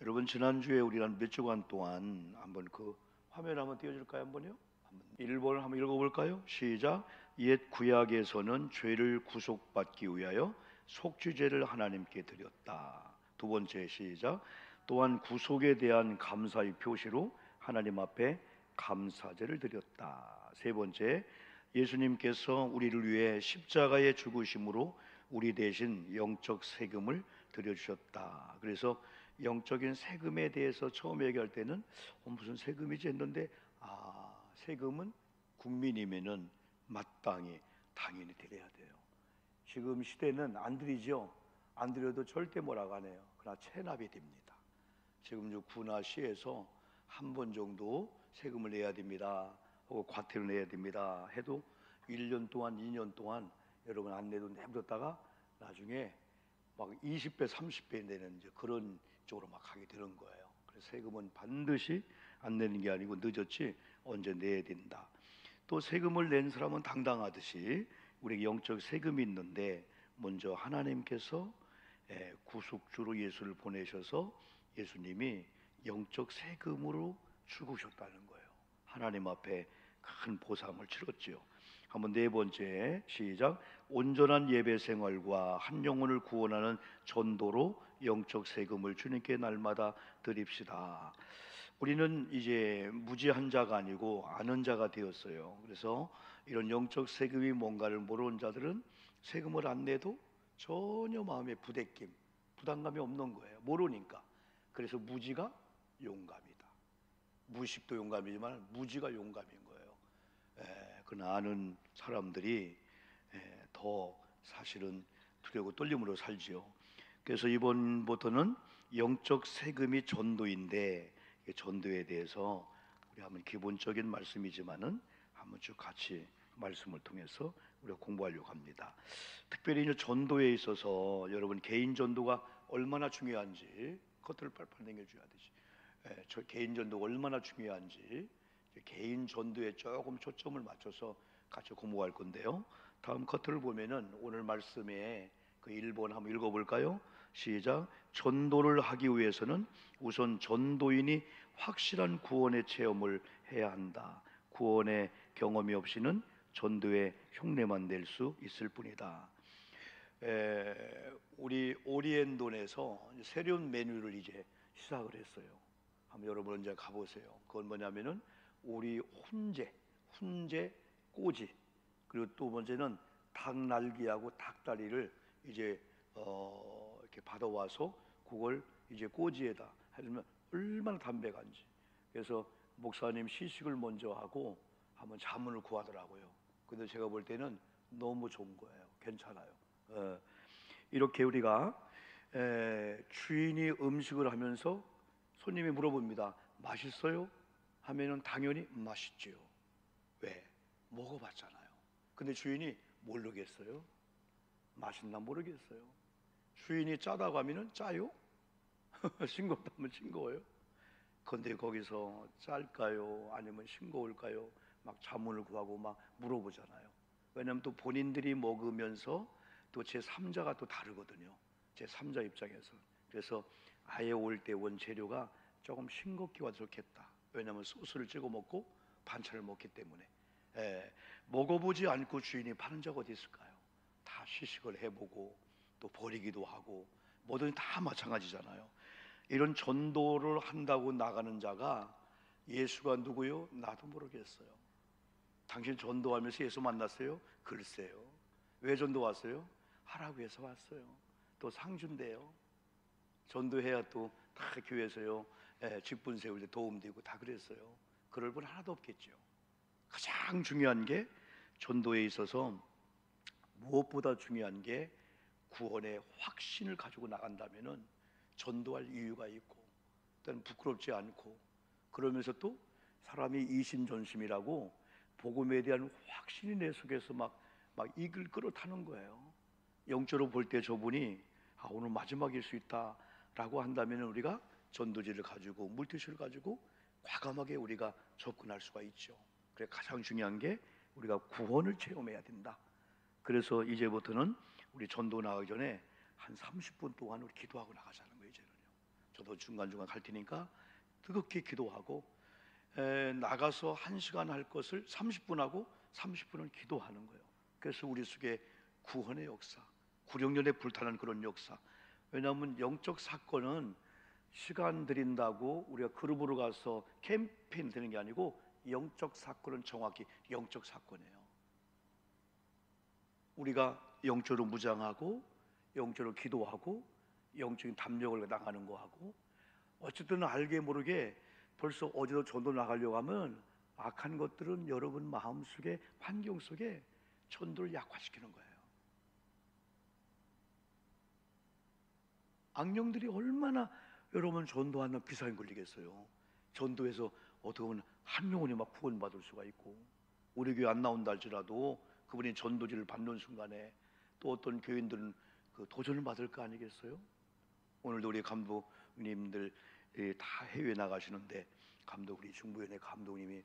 여러분, 지난주에 우리는 몇 주간 동안 한번 그 화면 한번 띄워줄까요? 한번요. 한번 1번을 한번 읽어볼까요? 시작. 옛 구약에서는 죄를 구속받기 위하여 속죄제를 하나님께 드렸다. 두 번째 시작. 또한 구속에 대한 감사의 표시로 하나님 앞에 감사제를 드렸다. 세 번째, 예수님께서 우리를 위해 십자가에 죽으심으로 우리 대신 영적 세금을 드려주셨다. 그래서 영적인 세금에 대해서 처음 얘기할 때는 무슨 세금이지 했는데, 세금은 국민이면은 마땅히 당연히 드려야 돼요. 지금 시대는 안 드리죠. 안 드려도 절대 뭐라고 안 해요. 그러나 체납이 됩니다. 지금 구나 시에서 한 번 정도 세금을 내야 됩니다, 혹은 과태료 내야 됩니다 해도 1년 동안 2년 동안 여러분 안 내도 내버렸다가 나중에 막 20배 30배 내는 이제 그런 쪽으로 막 가게 되는 거예요. 그래서 세금은 반드시 안 내는 게 아니고 늦었지 언제 내야 된다. 또 세금을 낸 사람은 당당하듯이 우리에게 영적 세금이 있는데, 먼저 하나님께서 구속주로 예수를 보내셔서 예수님이 영적 세금으로 죽으셨다는 거예요. 하나님 앞에 큰 보상을 치렀죠. 한번 네 번째 시작. 온전한 예배 생활과 한 영혼을 구원하는 전도로 영적 세금을 주님께 날마다 드립시다. 우리는 이제 무지한 자가 아니고 아는 자가 되었어요. 그래서 이런 영적 세금이 뭔가를 모르는 자들은 세금을 안 내도 전혀 마음에 부담감이 없는 거예요. 모르니까. 그래서 무지가 용감이다. 무식도 용감이지만 무지가 용감인 거예요. 그러나 아는 사람들이 더 사실은 두려고 떨림으로 살지요. 그래서 이번부터는 영적 세금이 전도인데, 전도에 대해서 우리 한번 기본적인 말씀이지만은 한번 쭉 같이 말씀을 통해서 우리가 공부하려고 합니다. 특별히 이제 전도에 있어서 여러분 개인 전도가 얼마나 중요한지 겉을 팔팔 당겨줘야 되지. 저 개인 전도가 얼마나 중요한지 개인 전도에 조금 초점을 맞춰서 같이 공부할 건데요. 다음 커트를 보면은 오늘 말씀에 그 1번 한번 읽어볼까요? 시작. 전도를 하기 위해서는 우선 전도인이 확실한 구원의 체험을 해야 한다. 구원의 경험이 없이는 전도의 흉내만 낼 수 있을 뿐이다. 우리 오리엔돈에서 새로운 메뉴를 이제 시작을 했어요. 한번 여러분 이제 가보세요. 그건 뭐냐면은 우리 훈제 꼬지, 그리고 또 번째는 닭 날개하고 닭다리를 이제 이렇게 받아와서 그걸 이제 꼬지에다 해주면 얼마나 담백한지. 그래서 목사님 시식을 먼저 하고 한번 자문을 구하더라고요. 근데 제가 볼 때는 너무 좋은 거예요. 괜찮아요. 이렇게 우리가 주인이 음식을 하면서 손님이 물어봅니다. 맛있어요? 하면은 당연히 맛있지요. 왜? 먹어봤잖아요. 근데 주인이 모르겠어요? 맛있나 모르겠어요. 주인이 짜다고 하면은 짜요? 싱겁다 하면 싱거워요? 근데 거기서 짤까요? 아니면 싱거울까요? 막 자문을 구하고 막 물어보잖아요. 왜냐하면 또 본인들이 먹으면서 또 제3자가 또 다르거든요. 제3자 입장에서. 그래서 아예 올 때 원재료가 조금 싱겁게 와도 좋겠다. 왜냐하면 소스를 찍어 먹고 반찬을 먹기 때문에. 먹어보지 않고 주인이 파는 적 어디 있을까요? 다 시식을 해보고 또 버리기도 하고 뭐든 다 마찬가지잖아요. 이런 전도를 한다고 나가는 자가 예수가 누구요? 나도 모르겠어요. 당신 전도하면서 예수 만났어요? 글쎄요. 왜 전도 왔어요? 하라고 해서 왔어요. 또 상 준대요. 전도해야 또 다 교회에서요, 직분 세울 때 도움되고 다 그랬어요. 그럴 분 하나도 없겠죠. 가장 중요한 게 전도에 있어서 무엇보다 중요한 게 구원의 확신을 가지고 나간다면은 전도할 이유가 있고, 일단 부끄럽지 않고, 그러면서 또 사람이 이심전심이라고 복음에 대한 확신이 내 속에서 막 이끌 끌어타는 거예요. 영적으로 볼 때 저분이 오늘 마지막일 수 있다라고 한다면 우리가 전도지를 가지고 물티슈를 가지고 과감하게 우리가 접근할 수가 있죠. 그래 가장 중요한 게 우리가 구원을 체험해야 된다. 그래서 이제부터는 우리 전도 나가기 전에 한 30분 동안 우리 기도하고 나가자는 거예요. 이제는요. 저도 중간중간 갈 테니까 뜨겁게 기도하고 나가서 1시간 할 것을 30분 하고 30분은 기도하는 거예요. 그래서 우리 속에 구원의 역사, 구령연에 불타는 그런 역사. 왜냐하면 영적 사건은 시간 들인다고 우리가 그룹으로 가서 캠페인 되는 게 아니고, 영적 사건은 정확히 영적 사건이에요. 우리가 영적으로 무장하고 영적으로 기도하고 영적인 담력을 나가는 거하고, 어쨌든 알게 모르게 벌써 어디로 전도 나가려고 하면 악한 것들은 여러분 마음속에, 환경 속에 전도를 약화시키는 거예요. 악령들이 얼마나 여러분 전도하는 비상에 걸리겠어요. 전도해서 어떻게 보면 한 영혼이 막 구원받을 수가 있고, 우리 교회 안 나온다 할지라도 그분이 전도지를 받는 순간에 또 어떤 교인들은 그 도전을 받을 거 아니겠어요? 오늘도 우리 감독님들 다 해외 나가시는데, 우리 중부연의 감독님이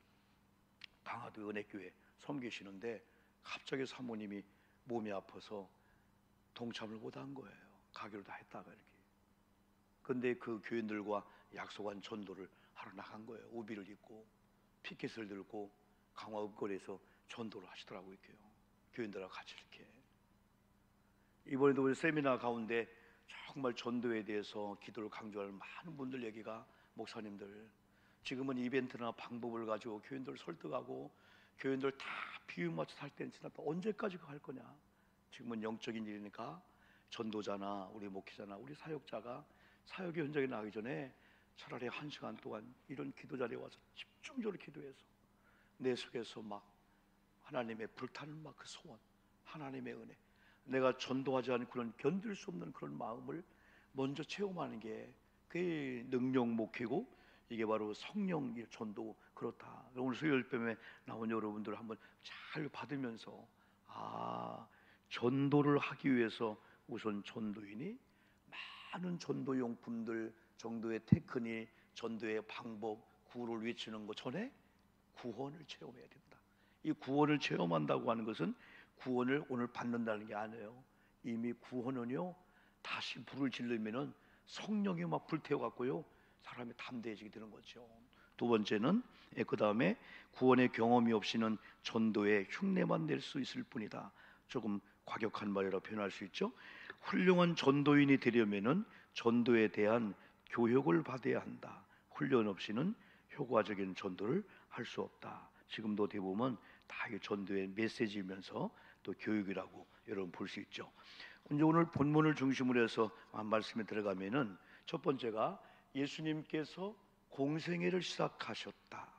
강화도 은혜교회 섬기시는데 갑자기 사모님이 몸이 아파서 동참을 못한 거예요. 가기로 다 했다가 이렇게. 근데 그 교인들과 약속한 전도를 하러 나간 거예요. 우비를 입고 피켓을 들고 강화 읍거리에서 전도를 하시더라고요. 이렇게요. 교인들하고 같이 이렇게. 이번에도 우리 세미나 가운데 정말 전도에 대해서 기도를 강조하는 많은 분들 얘기가, 목사님들 지금은 이벤트나 방법을 가지고 교인들을 설득하고 교인들 다 비유 맞춰 살 때는 지났다. 언제까지 할 거냐? 지금은 영적인 일이니까 전도자나 우리 목회자나 우리 사역자가 사역의 현장에 나가기 전에 차라리 1시간 동안 이런 기도 자리에 와서 집중적으로 기도해서 내 속에서 막 하나님의 불타는 막 그 소원, 하나님의 은혜, 내가 전도하지 않은 그런 견딜 수 없는 그런 마음을 먼저 체험하는 게 그게 능력 목회고, 이게 바로 성령의 전도. 그렇다. 오늘 수요일 밤에 나온 여러분들 한번 잘 받으면서, 전도를 하기 위해서 우선 전도인이 많은 전도 용품들, 전도의 테크닉, 전도의 방법, 구호를 외치는 것 전에 구원을 체험해야 된다. 이 구원을 체험한다고 하는 것은 구원을 오늘 받는다는 게 아니에요. 이미 구원은요, 다시 불을 지르면은 성령이 막 불태워 갖고요, 사람이 담대해지게 되는 거죠. 두 번째는 그 다음에 구원의 경험이 없이는 전도의 흉내만 낼 수 있을 뿐이다. 조금 과격한 말이라 표현할 수 있죠. 훌륭한 전도인이 되려면은 전도에 대한 교육을 받아야 한다. 훈련 없이는 효과적인 전도를 할 수 없다. 지금도 대부분 다 전도의 메시지이면서 또 교육이라고 여러분 볼 수 있죠. 이제 오늘 본문을 중심으로 해서 한 말씀에 들어가면은, 첫 번째가 예수님께서 공생애를 시작하셨다.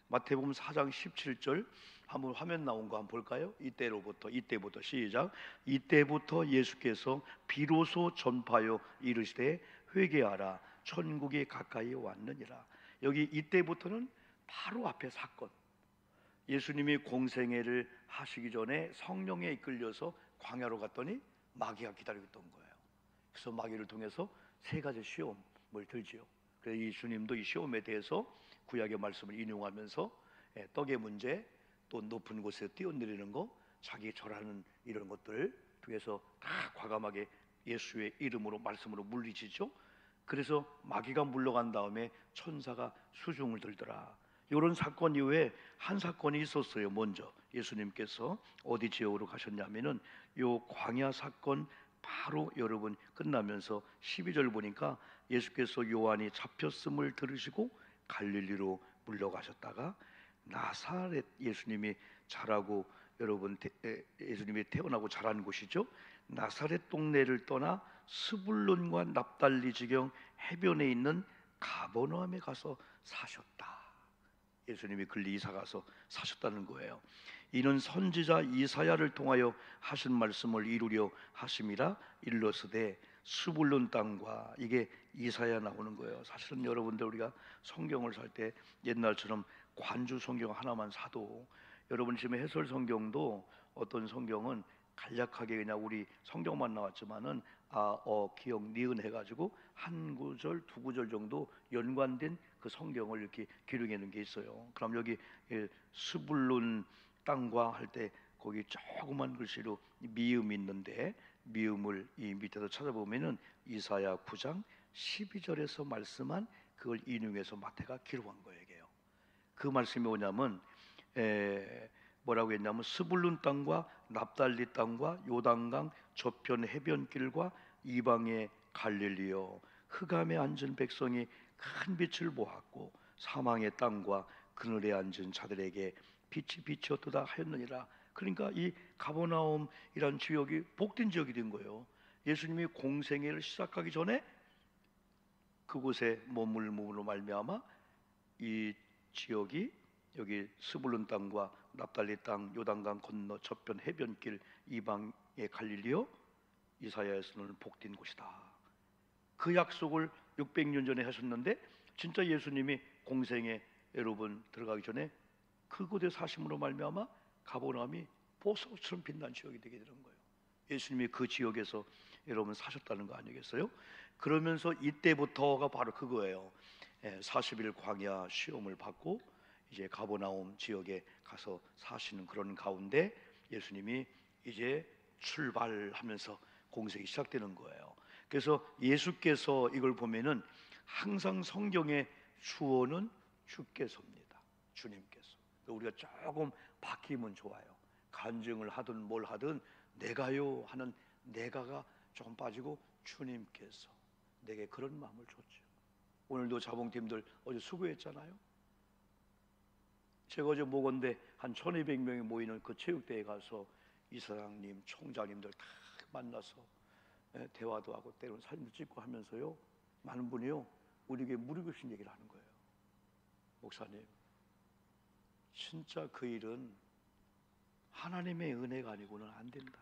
마태복음 4장 17절 한번 화면 나온 거 한번 볼까요? 이때부터 시작. 이때부터 예수께서 비로소 전파하여 이르시되 회개하라, 천국이 가까이 왔느니라. 여기 이때부터는 바로 앞에 사건, 예수님이 공생애를 하시기 전에 성령에 이끌려서 광야로 갔더니 마귀가 기다리고 있던 거예요. 그래서 마귀를 통해서 3가지 시험을 들지요. 그래서 예수님도 이 시험에 대해서 구약의 말씀을 인용하면서 떡의 문제, 또 높은 곳에 뛰어내리는 거, 자기 절하는 이런 것들 통해서 다 과감하게 예수의 이름으로, 말씀으로 물리치죠. 그래서 마귀가 물러간 다음에 천사가 수중을 들더라. 이런 사건 이후에 한 사건이 있었어요. 먼저 예수님께서 어디 지역으로 가셨냐면은 요 광야 사건 바로 여러분 끝나면서 12절 보니까 예수께서 요한이 잡혔음을 들으시고 갈릴리로 물러가셨다가 나사렛, 예수님이 자라고 여러분 예수님이 태어나고 자란 곳이죠. 나사렛 동네를 떠나 스불론과 납달리 지경 해변에 있는 가버나움에 가서 사셨다. 예수님이 글리 이사 가서 사셨다는 거예요. 이는 선지자 이사야를 통하여 하신 말씀을 이루려 하심이라. 일러스되 스불론 땅과, 이게 이사야 나오는 거예요. 사실은 여러분들 우리가 성경을 살 때 옛날처럼 관주 성경 하나만 사도, 여러분 지금 해설 성경도 어떤 성경은 간략하게 그냥 우리 성경만 나왔지만은 기억, 니은 해가지고 한 구절, 두 구절 정도 연관된 그 성경을 이렇게 기록해 놓은 게 있어요. 그럼 여기 스불론 땅과 할 때 거기 조그만 글씨로 미음이 있는데, 미음을 이 밑에서 찾아보면은 이사야 9장 12절에서 말씀한 그걸 인용해서 마태가 기록한 거예요. 그 말씀이 뭐냐면 뭐라고 했냐면 스불룬 땅과 납달리 땅과 요단강 저편 해변길과 이방의 갈릴리여, 흑암에 앉은 백성이 큰 빛을 보았고 사망의 땅과 그늘에 앉은 자들에게 빛이 비치었도다 하였느니라. 그러니까 이 가버나움이란 지역이 복된 지역이 된 거예요. 예수님이 공생애를 시작하기 전에 그곳에 머물므로 말미암아 이 지역이, 여기 스불룬 땅과 납달리 땅, 요단강 건너 저편 해변길 이방의 갈릴리요, 이사야에서는 복된 곳이다. 그 약속을 600년 전에 하셨는데 진짜 예수님이 공생에 여러분 들어가기 전에 그곳에 사심으로 말미암아 가버나움이 보석처럼 빛난 지역이 되게 되는 거예요. 예수님이 그 지역에서 여러분 사셨다는 거 아니겠어요? 그러면서 이때부터가 바로 그거예요. 40일 광야 시험을 받고 이제 가버나움 지역에 가서 사시는 그런 가운데 예수님이 이제 출발하면서 공생이 시작되는 거예요. 그래서 예수께서 이걸 보면은 항상 성경의 주어는 주께서입니다. 주님께서. 우리가 조금 바뀌면 좋아요. 간증을 하든 뭘 하든 내가요 하는 내가가 조금 빠지고 주님께서 내게 그런 마음을 줬죠. 오늘도 자봉팀들 어제 수고했잖아요. 제가 어제 모건대 한 1200명이 모이는 그 체육대회에 가서 이사장님, 총장님들 다 만나서 대화도 하고 때로는 사진도 찍고 하면서요, 많은 분이요 우리에게 무릎을 얘기를 하는 거예요. 목사님, 진짜 그 일은 하나님의 은혜가 아니고는 안 된다.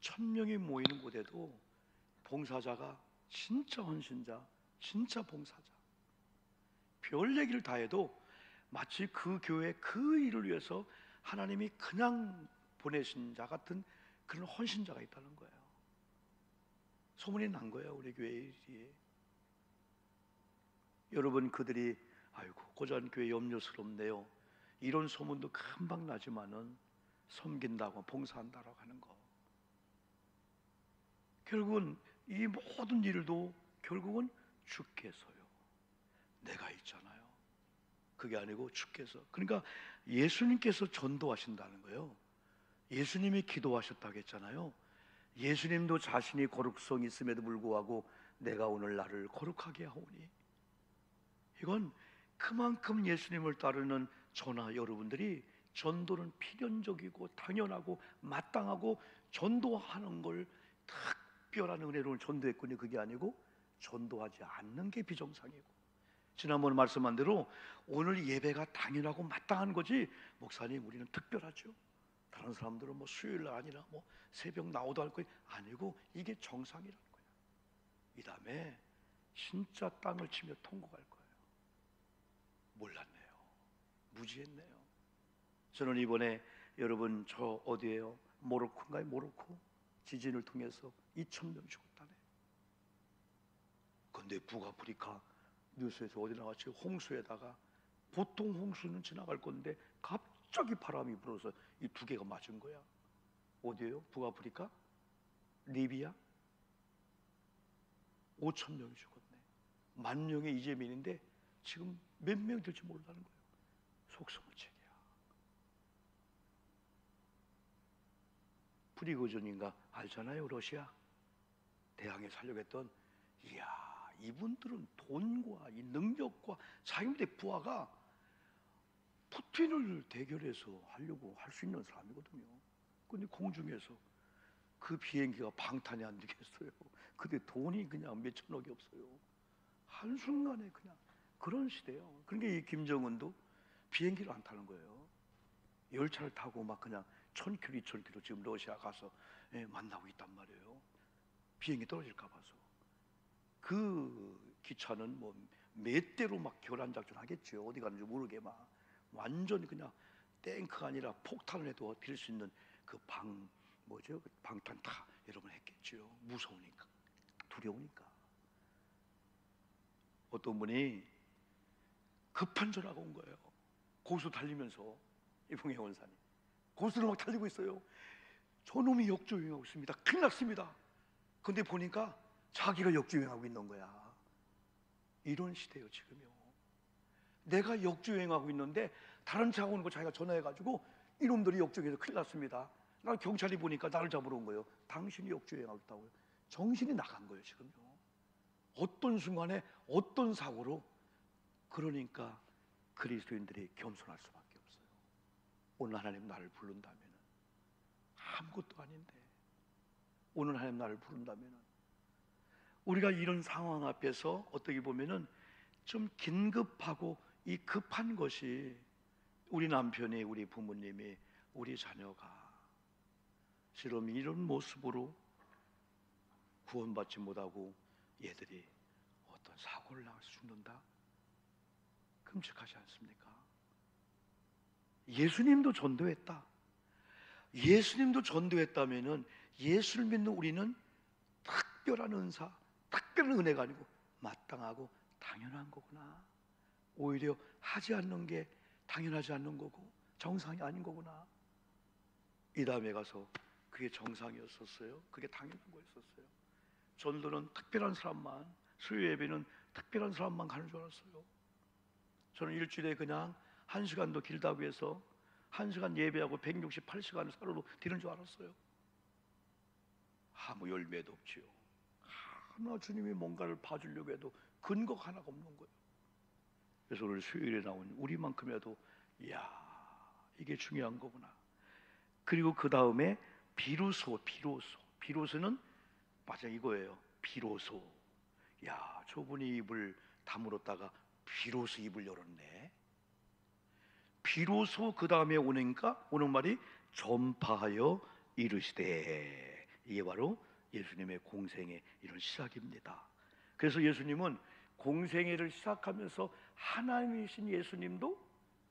1000명이 모이는 곳에도 봉사자가 진짜 헌신자, 진짜 봉사자, 별 얘기를 다 해도 마치 그 교회 그 일을 위해서 하나님이 그냥 보내신 자 같은 그런 헌신자가 있다는 거예요. 소문이 난 거예요, 우리 교회 일이. 여러분, 그들이 아이고 고잔교회 염려스럽네요, 이런 소문도 금방 나지만은 섬긴다고 봉사한다고 하는 거, 결국은 이 모든 일도 결국은 주께서요, 내가 있잖아요. 그게 아니고 주께서. 그러니까 예수님께서 전도하신다는 거예요. 예수님이 기도하셨다고 했잖아요. 예수님도 자신이 거룩성이 있음에도 불구하고 내가 오늘 나를 거룩하게 하오니, 이건 그만큼 예수님을 따르는 저나 여러분들이 전도는 필연적이고 당연하고 마땅하고, 전도하는 걸 특별한 은혜로 전도했군요. 그게 아니고 전도하지 않는 게 비정상이고, 지난번에 말씀한 대로 오늘 예배가 당연하고 마땅한 거지, 목사님 우리는 특별하죠, 다른 사람들은 뭐 수요일 아니라 뭐 새벽 나오도 할 거예요, 아니고 이게 정상이라는 거예요. 이 다음에 진짜 땅을 치며 통곡할 거예요. 몰랐네요, 무지했네요. 저는 이번에 여러분 저 어디예요? 모로코인가요? 모로코 지진을 통해서 2000명 죽었다네. 근데 북아프리카 뉴스에서 어디 나왔지? 홍수에다가, 보통 홍수는 지나갈 건데 갑자기 바람이 불어서 이 두 개가 맞은 거야. 어디예요? 북아프리카? 리비아? 5000명이 죽었네. 10,000명의 이재민인데 지금 몇 명 될지 모른다는 거예요. 속수무책이야. 프리고전인가 알잖아요, 러시아 대항해 살려고 했던. 이야, 이분들은 돈과 이 능력과 자기들의 부하가 푸틴을 대결해서 하려고 할 수 있는 사람이거든요. 근데 공중에서 그 비행기가 방탄이 안 되겠어요. 근데 돈이 그냥 몇 천억이 없어요. 한순간에 그냥 그런 시대예요. 그러니까 이 김정은도 비행기를 안 타는 거예요. 열차를 타고 막 그냥 1000km, 2000km 지금 러시아 가서 만나고 있단 말이에요. 비행기 떨어질까 봐서. 그 기차는 뭐 몇 대로 막 교란 작전 하겠죠. 어디 가는지 모르게 막 완전히 그냥 탱크가 아니라 폭탄을 해도 딜 수 있는 그 뭐죠? 방탄 여러분 했겠죠. 무서우니까, 두려우니까. 어떤 분이 급한 전화가 온 거예요. 고수 달리면서, 이봉혜 원사님 고수를 막 달리고 있어요. 저놈이 역주행하고 있습니다. 큰일 났습니다. 근데 보니까 자기가 역주행하고 있는 거야. 이런 시대예요 지금요. 내가 역주행하고 있는데 다른 차가 오는 거 자기가 전화해가지고 이놈들이 역주행해서 큰일 났습니다. 나 경찰이 보니까 나를 잡으러 온 거예요. 당신이 역주행하고 있다고요. 정신이 나간 거예요 지금요. 어떤 순간에 어떤 사고로. 그러니까 그리스도인들이 겸손할 수밖에 없어요. 오늘 하나님 나를 부른다면 아무것도 아닌데, 오늘 하나님 나를 부른다면 우리가 이런 상황 앞에서 어떻게 보면은 좀 긴급하고 이 급한 것이 우리 남편이, 우리 부모님이, 우리 자녀가 지금 이런 모습으로 구원받지 못하고 얘들이 어떤 사고를 당해서 죽는다? 끔찍하지 않습니까? 예수님도 전도했다. 예수님도 전도했다면은 예수를 믿는 우리는 특별한 은사, 특별한 은혜가 아니고 마땅하고 당연한 거구나. 오히려 하지 않는 게 당연하지 않는 거고 정상이 아닌 거구나. 이 다음에 가서 그게 정상이었었어요. 그게 당연한 거였었어요. 전도는 특별한 사람만, 수요 예배는 특별한 사람만 가는 줄 알았어요. 저는 일주일에 그냥 1시간도 길다고 해서 1시간 예배하고 168시간을 하루로 드리는 줄 알았어요. 아무 열매도 없지요. 하나 주님이 뭔가를 봐주려고 해도 근거가 하나가 없는 거예요. 그래서 오늘 수요일에 나온 우리만큼이라도 이야, 이게 중요한 거구나. 그리고 그 다음에 비로소는 맞아 이거예요. 비로소. 야, 저분이 입을 다물었다가 비로소 입을 열었네. 비로소 그 다음에 오니까 오는 말이 전파하여 이르시되, 이게 바로 예수님의 공생의 이런 시작입니다. 그래서 예수님은 공생애를 시작하면서 하나님이신 예수님도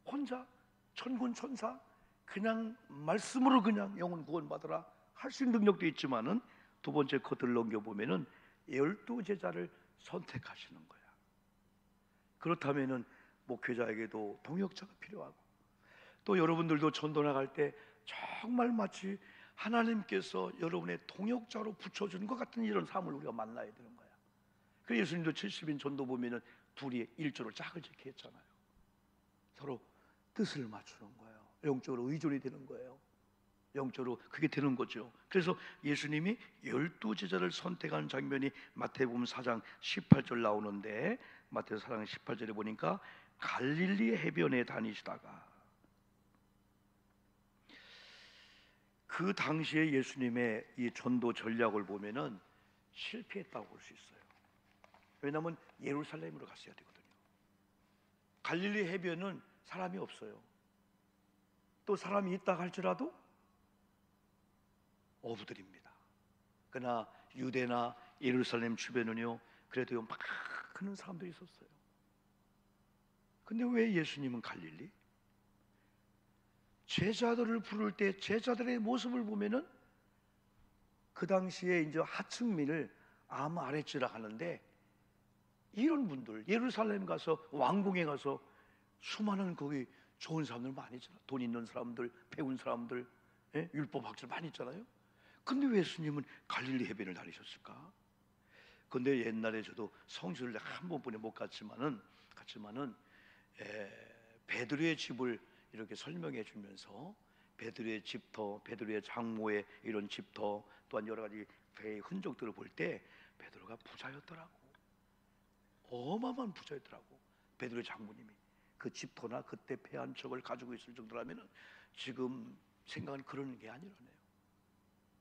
혼자 천군천사 그냥 말씀으로 그냥 영혼 구원받으라 할 수 있는 능력도 있지만은 두 번째 것들을 넘겨보면은 12제자를 선택하시는 거야. 그렇다면은 목회자에게도 동역자가 필요하고, 또 여러분들도 전도 나갈 때 정말 마치 하나님께서 여러분의 동역자로 붙여주는 것 같은 이런 삶을 우리가 만나야 되는 거야. 그래서 예수님도 70인 전도 보면은 둘이 일조로 짝을 지게 했잖아요. 서로 뜻을 맞추는 거예요. 영적으로 의존이 되는 거예요. 영적으로 그게 되는 거죠. 그래서 예수님이 12제자를 선택하는 장면이 마태복음 4장 18절 나오는데, 마태복음 4장 18절에 보니까 갈릴리 해변에 다니시다가, 그 당시에 예수님의 이 전도 전략을 보면은 실패했다고 볼 수 있어요. 왜냐하면 예루살렘으로 갔어야 되거든요. 갈릴리 해변은 사람이 없어요. 또 사람이 있다 할지라도 어부들입니다. 그러나 유대나 예루살렘 주변은요, 그래도 많은 사람들이 있었어요. 근데 왜 예수님은 갈릴리? 제자들을 부를 때 제자들의 모습을 보면은 그 당시에 이제 하층민을 암 아랫지라 하는데, 이런 분들 예루살렘 가서 왕궁에 가서 수많은 거기 좋은 사람들 많이 있잖아요. 돈 있는 사람들, 배운 사람들, 예? 율법학자 많이 있잖아요. 근데 왜 예수님은 갈릴리 해변을 다니셨을까? 근데 옛날에 저도 성지를 한 번뿐이 못 갔지만은 베드로의 집을 이렇게 설명해 주면서 베드로의 집터, 베드로의 장모의 이런 집터, 또한 여러 가지 배의 흔적들을 볼 때 베드로가 부자였더라고. 어마어마한 부자였더라고. 베드로의 장모님이 그 집터나 그때 배 한 척을 가지고 있을 정도라면은 지금 생각은 그런 게 아니라네요.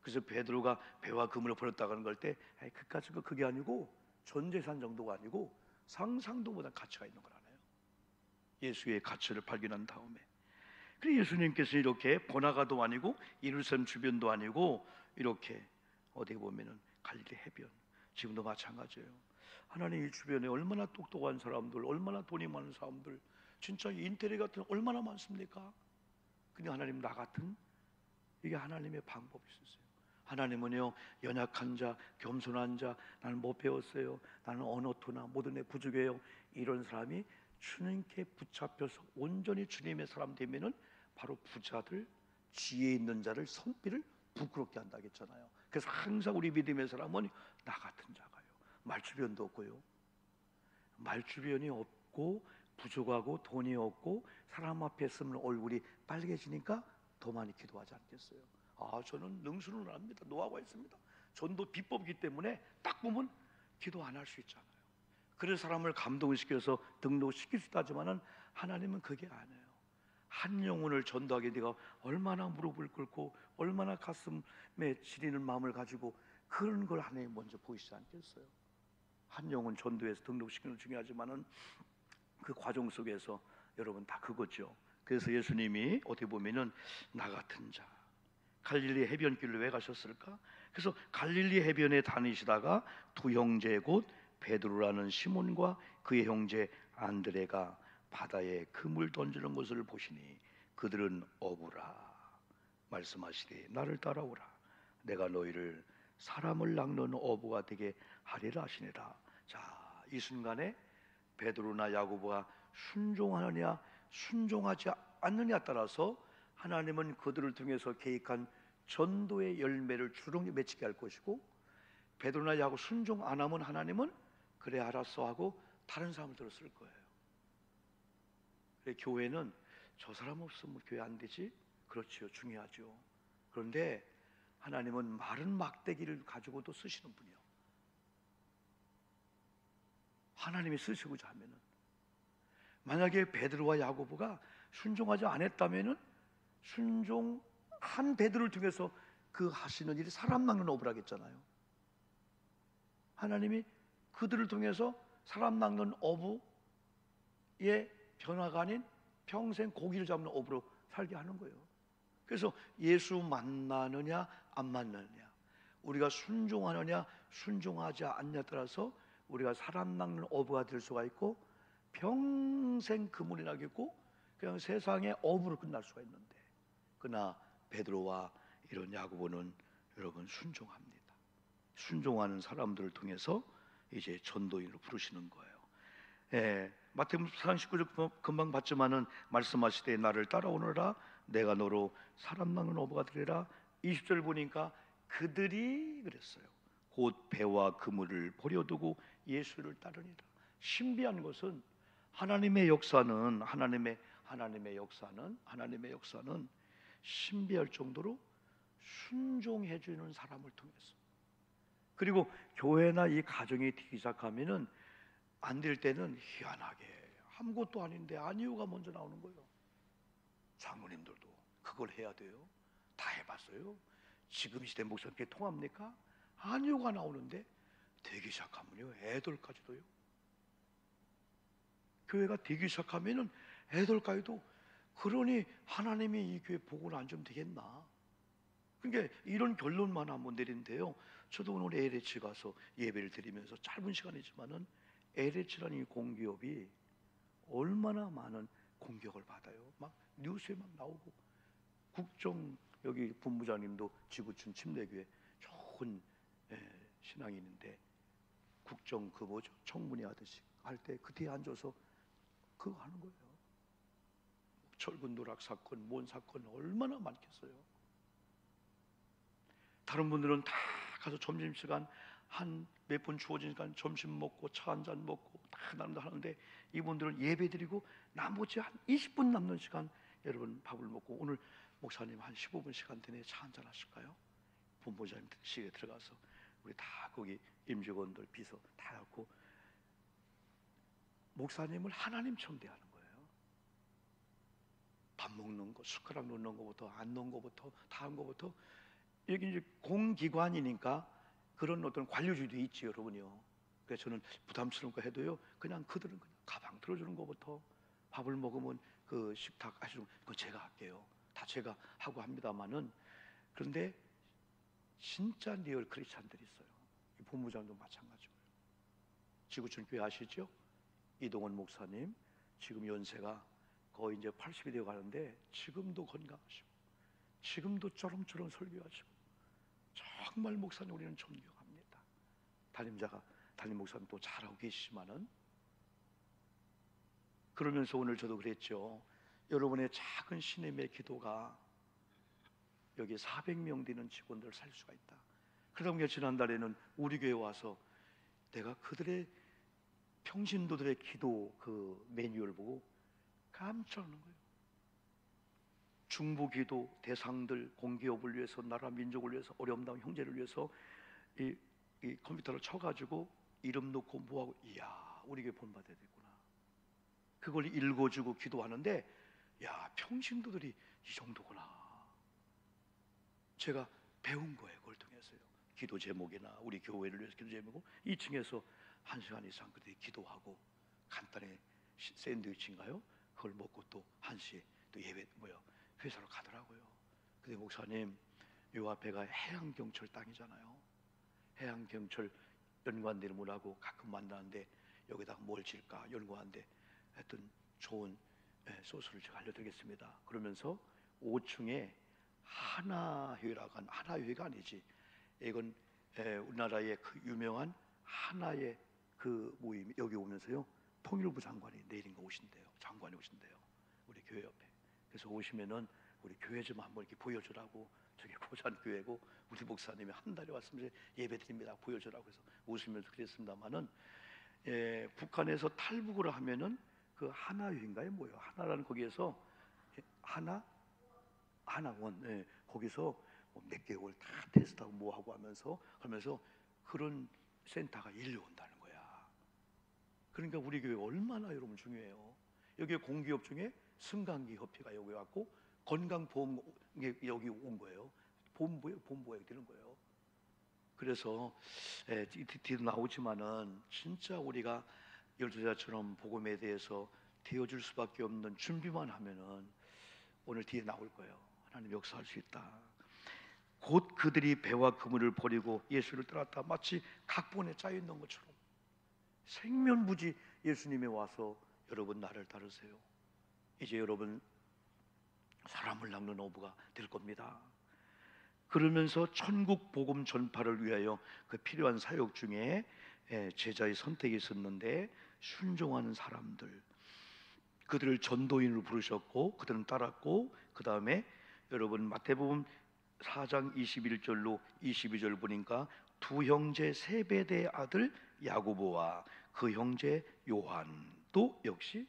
그래서 베드로가 배와 그물을 버렸다는 걸 때 그까짓 거 그게 아니고 전 재산 정도가 아니고 상상도 못한 가치가 있는 거라네요. 예수의 가치를 발견한 다음에. 그래서 예수님께서 이렇게 번화가도 아니고 예루살렘 주변도 아니고 이렇게 어디 보면은 갈릴리 해변, 지금도 마찬가지예요. 하나님 이 주변에 얼마나 똑똑한 사람들, 얼마나 돈이 많은 사람들, 진짜 인테리어 같은 얼마나 많습니까? 근데 하나님 나 같은, 이게 하나님의 방법이 있었어요. 하나님은요, 연약한 자, 겸손한 자, 나는 못 배웠어요, 나는 언어토나 모든 애 부족해요, 이런 사람이 주님께 붙잡혀서 온전히 주님의 사람 되면은 바로 부자들, 지혜 있는 자를, 선비를 부끄럽게 한다고 했잖아요. 그래서 항상 우리 믿음의 사람은 나 같은 자가요, 말주변도 없고요. 말주변이 없고 부족하고 돈이 없고 사람 앞에 서면 얼굴이 빨개지니까 더 많이 기도하지 않겠어요? 저는 능수는 합니다. 노하우가 있습니다. 전도 비법이기 때문에 딱 보면 기도 안 할 수 있잖아요. 그래서 사람을 감동시켜서 등록시킬 수 있다지만은 하나님은 그게 아니에요. 한 영혼을 전도하게 내가 얼마나 무릎을 꿇고 얼마나 가슴에 시리는 마음을 가지고 그런 걸 하나님 먼저 보이시지 않겠어요? 한 영혼 전도해서 등록시키는 건 중요하지만은 그 과정 속에서 여러분 다 그거죠. 그래서 예수님이 어떻게 보면은 나 같은 자 갈릴리 해변길로 왜 가셨을까? 그래서 갈릴리 해변에 다니시다가 두 형제 곧 베드로라는 시몬과 그의 형제 안드레가 바다에 그물 던지는 것을 보시니 그들은 어부라. 말씀하시되 나를 따라오라. 내가 너희를 사람을 낚는 어부가 되게 하리라 하시니라. 자, 이 순간에 베드로나 야고보가 순종하느냐 순종하지 않느냐 따라서 하나님은 그들을 통해서 계획한 전도의 열매를 주렁이 맺히게 할 것이고, 베드로나 야고보 순종 안 하면 하나님은 그래 알았어 하고 다른 사람을 들었을 거예요. 그래, 교회는 저 사람 없으면 교회 안 되지? 그렇지요, 중요하죠. 그런데 하나님은 마른 막대기를 가지고도 쓰시는 분이요. 하나님이 쓰시고자 하면은, 만약에 베드로와 야고보가 순종하지 않았다면은 순종한 베드로를 통해서 그 하시는 일이 사람 낚는 어부라겠잖아요. 하나님이 그들을 통해서 사람 낚는 어부의 변화가 아닌 평생 고기를 잡는 어부로 살게 하는 거예요. 그래서 예수 만나느냐 안 만나느냐, 우리가 순종하느냐 순종하지 않느냐에 따라서 우리가 사람 낚는 어부가 될 수가 있고 평생 그물이 나겠고 그냥 세상의 어부로 끝날 수가 있는데, 그러나 베드로와 이런 야고보는 여러분 순종합니다. 순종하는 사람들을 통해서 이제 전도인으로 부르시는 거예요. 마태복음 39절 금방 봤지만은 말씀하시되 나를 따라오너라 내가 너로 사람 낚는 어부가 되리라. 20절 보니까 그들이 그랬어요. 곧 배와 그물을 버려두고 예수를 따르니라. 신비한 것은 하나님의 역사는 신비할 정도로 순종해 주는 사람을 통해서, 그리고 교회나 이 가정이 되기 시작하면은 안 될 때는 희한하게 아무것도 아닌데 아니요가 먼저 나오는 거예요. 장로님들도 그걸 해야 돼요? 다 해봤어요? 지금 시대 목사님께 통합니까? 아니요가 나오는데 되기 시작하면요 애들까지도요. 교회가 되기 시작하면은 애들까지도, 그러니 하나님이 이 교회 복을 안 주면 되겠나? 그러니까 이런 결론만 한번 내린데요. 저도 오늘 LH 가서 예배를 드리면서 짧은 시간이지만은 LH라는 이 공기업이 얼마나 많은 공격을 받아요. 막 뉴스에 막 나오고, 국정 여기 본부장님도 지구촌 침례교회 좋은 신앙인인데 국정 그 뭐죠 청문회 하듯이 할 때 그 뒤에 앉아서 그거 하는 거예요. 철근 누락 사건, 뭔 사건 얼마나 많겠어요. 다른 분들은 다 가서 점심시간 한 몇 분 주어진 시간 점심 먹고 차 한 잔 먹고 다 하는데, 이분들은 예배 드리고 나머지 한 20분 남는 시간 여러분 밥을 먹고, 오늘 목사님 한 15분 시간 되네 차 한 잔 하실까요? 본부장님 시에 들어가서 우리 다 거기 임직원들 비서 다 갖고 목사님을 하나님처럼 대하는 거예요. 밥 먹는 거, 숟가락 놓는 거부터 안 놓는 거부터 다 한 거부터, 여기 이제 공기관이니까 그런 어떤 관료주의도 있지 여러분요. 그래서 저는 부담스러운 거 해도요 그냥 그들은 그냥 가방 들어주는 거부터, 밥을 먹으면 그 식탁 하시는 거 제가 할게요. 다 제가 하고 합니다만은, 그런데 진짜 리얼 크리스찬들이 있어요. 이 본부장도 마찬가지고요. 지구촌 교회 아시죠? 이동원 목사님 지금 연세가 거의 이제 80이 되어 가는데 지금도 건강하시고 지금도 쩌렁쩌렁 설교하시고, 정말 목사님 우리는 존경합니다. 담임 목사님 또 잘하고 계시지만은, 그러면서 오늘 저도 그랬죠. 여러분의 작은 신임의 기도가 여기 400명 되는 직원들을 살 수가 있다. 그러다 보니까 지난달에는 우리 교회 와서 내가 그들의 평신도들의 기도 그 매뉴얼 보고 깜짝 놀란 거예요. 중보기도 대상들, 공기업을 위해서, 나라 민족을 위해서, 어려움 당한 형제를 위해서 이 컴퓨터를 쳐가지고 이름 넣고 뭐하고, 이야, 우리 교회 본받아야 되구나. 그걸 읽어주고 기도하는데, 야, 평신도들이 이 정도구나. 제가 배운 거예요. 그걸 통해서요. 기도 제목이나 우리 교회를 위해서 기도 제목을 2층에서 1시간 이상 그들이 기도하고, 간단히 샌드위치인가요? 그걸 먹고 또 1시에 또 예배 회사로 가더라고요. 근데 목사님, 요 앞에가 해양경찰 땅이잖아요. 해양경찰 연구원들하고 가끔 만나는데 여기다가 뭘 질까 연구하는데 하여튼 좋은 소스를 제가 알려드리겠습니다. 그러면서 5층에 하나회라고 한, 하나회가 아니지, 이건 우리나라의 그 유명한 하나의 그 모임, 여기 오면서요 통일부 장관이 내일인가 오신대요. 장관이 오신대요, 우리 교회 옆에. 그래서 오시면은 우리 교회 좀 한번 이렇게 보여주라고, 저기 고산교회고 우리 목사님이 한 달에 왔으면 예배드립니다 보여주라고 해서 웃으면서 그랬습니다만은, 북한에서 탈북을 하면은 그 하나회인가요 뭐요, 하나라는 거기에서 하나원, 거기서 몇 개월 다 테스트하고 뭐하고 하면서 그런 센터가 일려온다는 거야. 그러니까 우리 교회 얼마나 여러분 중요해요. 여기 공기업 중에 승강기 협회가 여기 왔고, 건강보험 여기 온 거예요. 보험부에 되는 거예요. 그래서 뒤도 나오지만은 진짜 우리가 열두자처럼 복음에 대해서 되어줄 수밖에 없는 준비만 하면은 오늘 뒤에 나올 거예요. 하나님 역사할 수 있다. 곧 그들이 배와 그물을 버리고 예수를 따랐다. 마치 각본에 짜여 있는 것처럼 생면부지 예수님이 와서 여러분 나를 따르세요. 이제 여러분 사람을 낚는 어부가 될 겁니다. 그러면서 천국 복음 전파를 위하여 그 필요한 사역 중에 제자의 선택이 있었는데, 순종하는 사람들, 그들을 전도인으로 부르셨고 그들은 따랐고, 그 다음에 여러분 마태복음 4장 21절로 22절 보니까 두 형제 세베대의 아들 야고보와 그 형제 요한도 역시,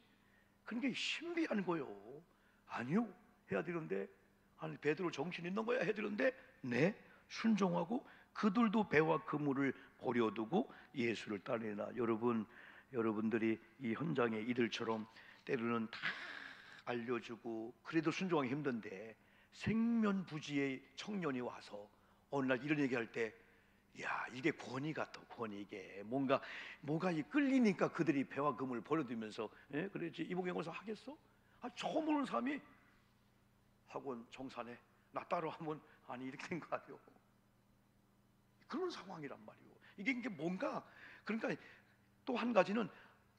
그러니까 신비한 거요. 아니요, 해야 되는데, 아니 베드로 정신 있는 거야 해야 되는데, 네, 순종하고 그들도 배와 그물을 버려두고 예수를 따르나. 여러분들이 이 현장에 이들처럼 때로는 다 알려주고 그래도 순종하기 힘든데, 생면부지의 청년이 와서 어느 날 이런 얘기할 때, 야, 이게 권위 같아. 권위. 이게 뭐가 이 끌리니까 그들이 배와 금을 버려두면서, 그랬지. 이복영에서 하겠어? 처음 오는 사람이 학원 정산에 나 따로 하면, 아니 이렇게 된 거 아니요. 그런 상황이란 말이요. 이게 뭔가, 그러니까 또 한 가지는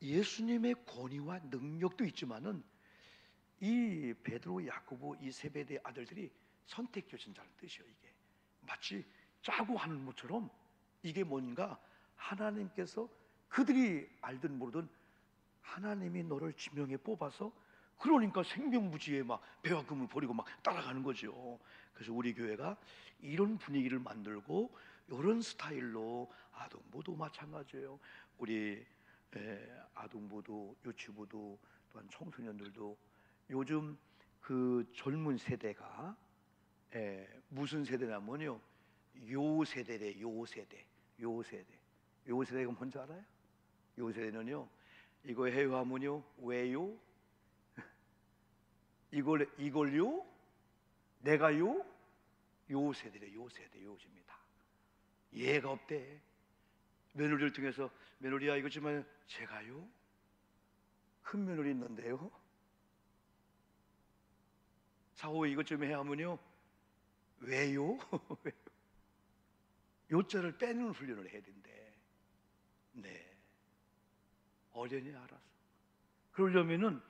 예수님의 권위와 능력도 있지만은 이 베드로, 야고보, 이 세베대 아들들이 선택해진다는 뜻이에요. 이게 마치 짜고 하는 것처럼, 이게 뭔가 하나님께서 그들이 알든 모르든 하나님이 너를 지명해 뽑아서, 그러니까 생명부지에 막 배와 금을 버리고 막 따라가는 거죠. 그래서 우리 교회가 이런 분위기를 만들고 이런 스타일로, 아동부도 마찬가지예요. 우리 아동부도, 유치부도, 또한 청소년들도 요즘 그 젊은 세대가 무슨 세대냐면요, 요 세대래. 요 세대가 뭔지 알아요? 요 세대는요, 이거 해외하면요, 왜요? 이걸요? 내가요? 요 세대래. 요 세대, 요즘이다. 이해가 없대. 며느리를 통해서, 며느리야 이것 좀 하면, 제가요? 큰 며느리 있는데요. 사후 이것 좀 해야 하면요, 왜요? 요자를 빼는 훈련을 해야 된대. 네, 어련히 알아서. 그러려면은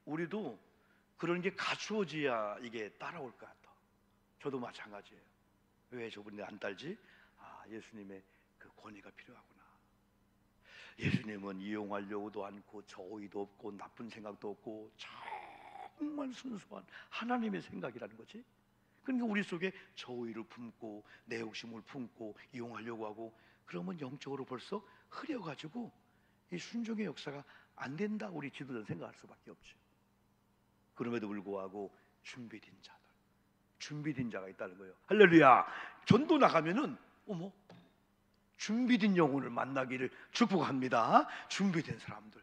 우리도 그런 게 갖추어져야 이게 따라올 것 같아. 저도 마찬가지예요. 왜 저분이 안 따르지? 예수님의 그 권위가 필요하구나. 예수님은 이용하려고도 않고 저의도 없고 나쁜 생각도 없고 정말 순수한 하나님의 생각이라는 거지. 그러니까 우리 속에 저의를 품고 내 욕심을 품고 이용하려고 하고, 그러면 영적으로 벌써 흐려가지고 이 순종의 역사가 안 된다 우리 지도자는 생각할 수밖에 없죠. 그럼에도 불구하고 준비된 자가 있다는 거예요. 할렐루야. 전도 나가면은 어머 준비된 영혼을 만나기를 축복합니다. 준비된 사람들.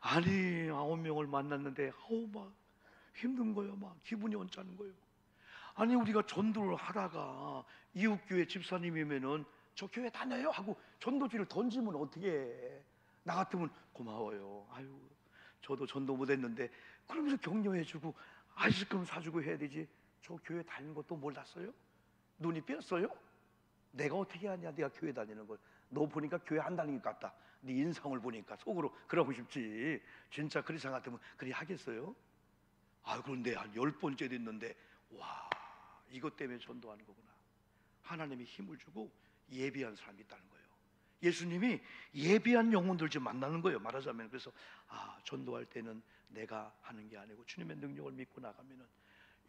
아니 9명을 만났는데 막 힘든 거예요. 막 기분이 언짢은 거예요. 아니 우리가 전도를 하다가 이웃교회 집사님이면은 저 교회 다녀요 하고 전도지를 던지면 어떻게 해? 나 같으면 고마워요. 아유 저도 전도 못했는데 그러면서 격려해주고 아이스크림 사주고 해야 되지. 저 교회 다니는 것도 몰랐어요? 눈이 삐었어요? 내가 어떻게 하냐? 내가 교회 다니는 걸. 너 보니까 교회 안 다니는 것 같다. 네 인상을 보니까 속으로 그러고 싶지. 진짜 그리 생각하면 그리 하겠어요? 아 그런데 한 10번째 됐는데 와 이것 때문에 전도하는 거구나. 하나님이 힘을 주고 예비한 사람이 있다는 거예요. 예수님이 예비한 영혼들 좀 만나는 거예요. 말하자면 그래서 전도할 때는 내가 하는 게 아니고 주님의 능력을 믿고 나가면은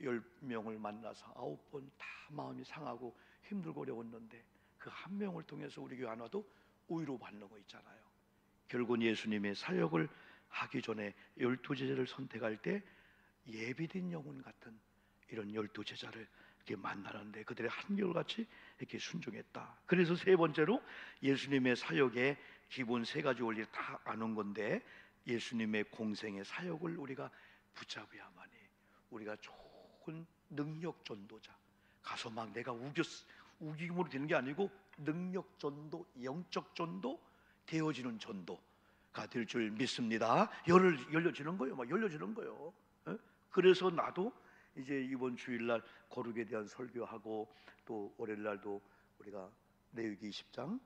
10명을 만나서 9번 다 마음이 상하고 힘들고 어려웠는데 그 한 명을 통해서 우리 교회 안 와도 위로 받는 거 있잖아요. 결국은 예수님의 사역을 하기 전에 12제자를 선택할 때 예비된 영혼 같은 이런 12제자를 이렇게 만나는데 그들의 한결같이 이렇게 순종했다. 그래서 세 번째로 예수님의 사역의 기본 세 가지 원리를 다 아는 건데 예수님의 공생의 사역을 우리가 붙잡아야만이 우리가 좋은 능력 전도자 가서 막 내가 우기기으로 되는 게 아니고 능력 전도, 영적 전도, 되어지는 전도가 될 줄 믿습니다. 열려지는 거예요. 막 열려지는 거예요. 그래서 나도 이제 이번 주일날 거룩에 대한 설교하고 또 월요일날도 우리가 레위기 20장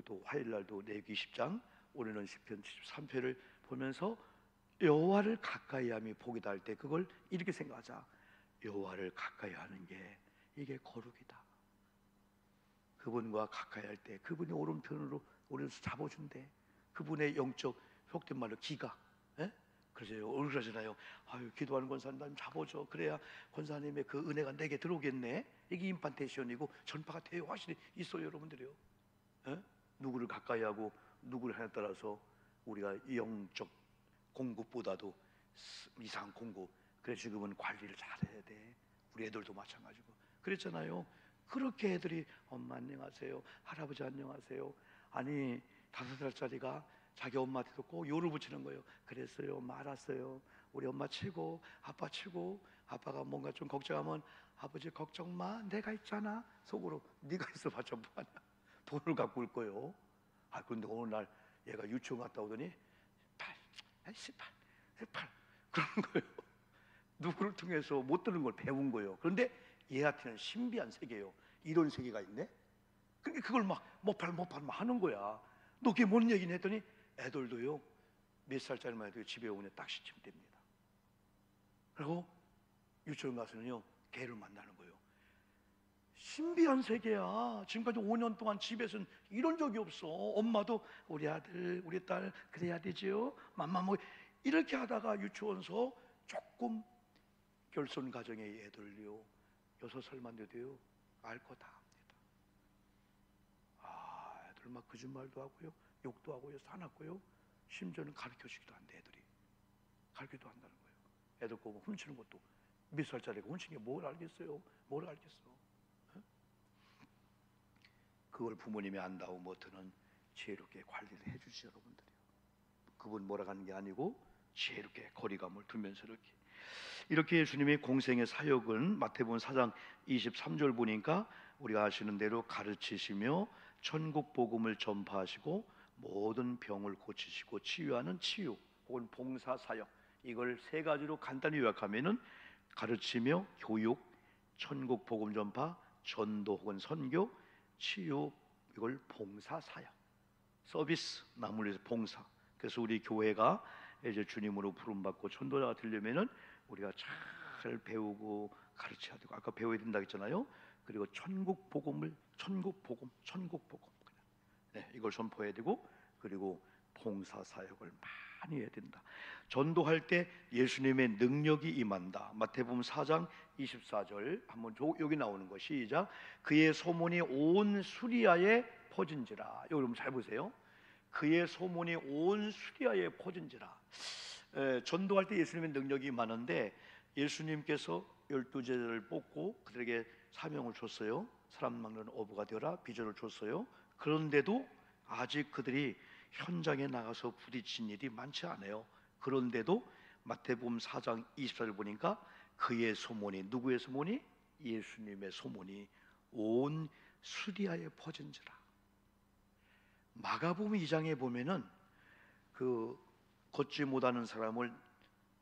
또 화요일날도 레위기 20장 오늘은 시편 73편을 보면서 여호와를 가까이 함이 복이다 할 때 그걸 이렇게 생각하자. 여호와를 가까이 하는 게 이게 거룩이다. 그분과 가까이 할 때 그분이 오른편으로 우리를 잡아준대. 그분의 영적 속된 말로 기가 그래서 오늘 그러잖아요. 아유 기도하는 권사님 나 좀 잡아줘. 그래야 권사님의 그 은혜가 내게 들어오겠네. 이게 임판테이션이고 전파가 돼요. 확실히 있어요 여러분들이요. 누구를 가까이 하고 누구를 하냐에 따라서 우리가 영적 공급보다도 이상 공급. 그래서 지금은 관리를 잘해야 돼. 우리 애들도 마찬가지고 그랬잖아요. 그렇게 애들이 엄마 안녕하세요, 할아버지 안녕하세요. 아니 5살짜리가 자기 엄마한테도 꼭 요를 붙이는 거예요. 그랬어요 엄마 알았어요. 우리 엄마 최고, 아빠 최고. 아빠가 뭔가 좀 걱정하면 아버지 걱정 마 내가 있잖아. 속으로 네가 있어봤자 뭐하냐. 돈을 갖고 올 거예요. 근데 어느 날 얘가 유치원 갔다 오더니 18 그런 거예요. 누구를 통해서 못 들은 걸 배운 거예요. 그런데 얘한테는 신비한 세계예요. 이런 세계가 있네. 그러니까 그걸 막 못팔 막 하는 거야. 너 그게 뭔 얘기냐 했더니 애들도요 몇 살짜리만 해도 집에 오면 딱 시침 됩니다. 그리고 유치원 가서는요 개를 만나는 거예요. 신비한 세계야. 지금까지 5년 동안 집에서는 이런 적이 없어. 엄마도 우리 아들 우리 딸 그래야 되지요 맘마 뭐 이렇게 하다가 유치원서 조금 결손 가정의 애들요 6살만 돼도요 알 거 다 합니다. 애들 막 거짓말도 하고요 욕도 하고요 사납고요 심지어는 가르쳐주기도 한대. 애들이 가르쳐도 한다는 거예요. 애들 보고 훔치는 것도 몇 살짜리가 훔치는 게 뭘 알겠어요. 뭘 알겠어. 그걸 부모님이 안다고 못하는 지혜롭게 관리를 해주시죠 여러분들이. 그분 뭐라 하는 게 아니고 지혜롭게 거리감을 두면서 이렇게 예수님의 공생의 사역은 마태복음 4장 23절 보니까 우리가 아시는 대로 가르치시며 천국 복음을 전파하시고 모든 병을 고치시고 치유하는 치유 혹은 봉사 사역. 이걸 세 가지로 간단히 요약하면은 가르치며 교육, 천국 복음 전파, 전도 혹은 선교, 치유, 이걸 봉사 사역. 서비스, 남을 위해서 봉사. 그래서 우리 교회가 이제 주님으로 부름받고 전도자가 되려면은 우리가 잘 배우고 가르쳐야 되고 아까 배워야 된다 했잖아요. 그리고 천국 복음 이걸 선포해야 되고 그리고 봉사 사역을 많이 해야 된다. 전도할 때 예수님의 능력이 임한다. 마태복음 4장 24절 한번 여기 나오는 거 시작. 그의 소문이 온 수리아에 퍼진지라. 여러분 잘 보세요. 그의 소문이 온 수리아에 퍼진지라. 전도할 때 예수님의 능력이 많은데 예수님께서 12제자를 뽑고 그들에게 사명을 줬어요. 사람 막는 어부가 되어라 비전을 줬어요. 그런데도 아직 그들이 현장에 나가서 부딪힌 일이 많지 않아요. 그런데도 마태복음 4장 24절 보니까 그의 소문이, 누구의 소문이? 예수님의 소문이 온 수리아에 퍼진지라. 마가복음 2장에 보면은 그 걷지 못하는 사람을